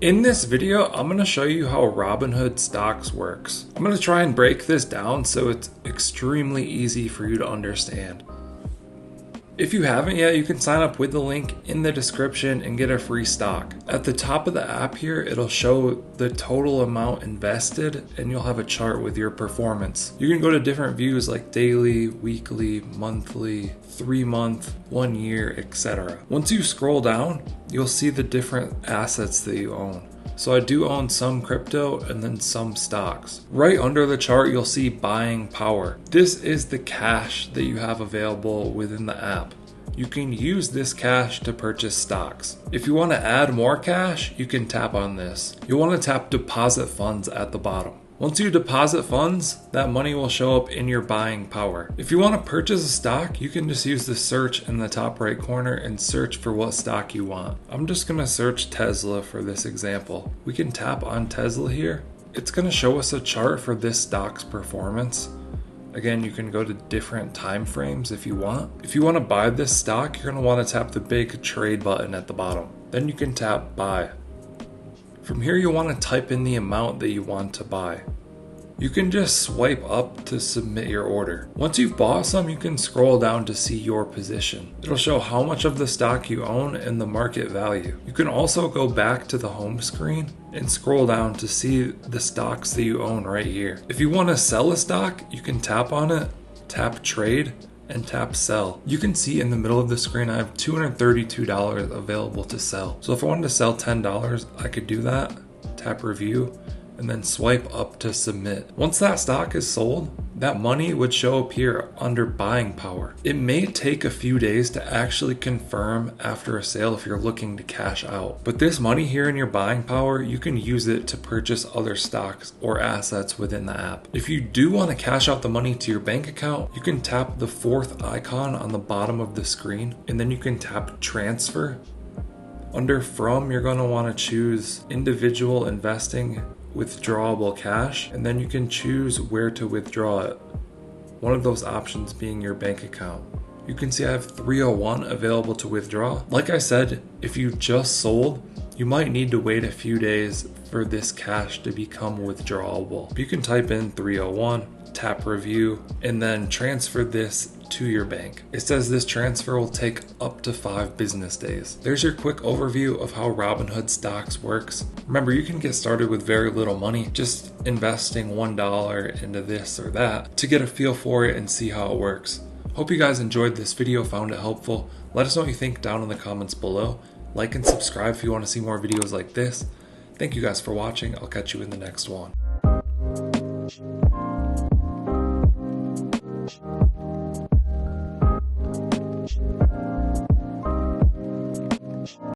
In this video, I'm going to show you how Robinhood stocks works. I'm going to try and break this down so it's extremely easy for you to understand. If you haven't yet, you can sign up with the link in the description and get a free stock. At the top of the app here, it'll show the total amount invested and you'll have a chart with your performance. You can go to different views like daily, weekly, monthly, 3-month, 1 year, etc. Once you scroll down, you'll see the different assets that you own. So I do own some crypto and then some stocks. Right under the chart, you'll see buying power. This is the cash that you have available within the app. You can use this cash to purchase stocks. If you want to add more cash, you can tap on this. You'll want to tap deposit funds at the bottom. Once you deposit funds, that money will show up in your buying power. If you want to purchase a stock, you can just use the search in the top right corner and search for what stock you want. I'm just going to search Tesla for this example. We can tap on Tesla here. It's going to show us a chart for this stock's performance. Again, you can go to different time frames if you want. If you want to buy this stock, you're going to want to tap the big trade button at the bottom. Then you can tap buy. From here, you'll want to type in the amount that you want to buy. You can just swipe up to submit your order. Once you've bought some, you can scroll down to see your position. It'll show how much of the stock you own and the market value. You can also go back to the home screen and scroll down to see the stocks that you own right here. If you want to sell a stock, you can tap on it, tap trade, and tap sell. You can see in the middle of the screen I have $232 available to sell. So if I wanted to sell $10, I could do that, tap review, and then swipe up to submit. Once that stock is sold, that money would show up here under buying power. It may take a few days to actually confirm after a sale if you're looking to cash out. But this money here in your buying power, you can use it to purchase other stocks or assets within the app. If you do want to cash out the money to your bank account, you can tap the fourth icon on the bottom of the screen, and then you can tap transfer. Under from, you're going to want to choose individual investing, withdrawable cash, and then you can choose where to withdraw it. One of those options being your bank account. You can see I have 301 available to withdraw. Like I said, if you just sold, you might need to wait a few days for this cash to become withdrawable. You can type in 301, tap review, and then transfer this to your bank. It says this transfer will take up to 5 business days. There's your quick overview of how Robinhood stocks works. Remember, you can get started with very little money, just investing $1 into this or that to get a feel for it and see how it works. Hope you guys enjoyed this video, found it helpful. Let us know what you think down in the comments below. Like and subscribe if you want to see more videos like this. Thank you guys for watching. I'll catch you in the next one.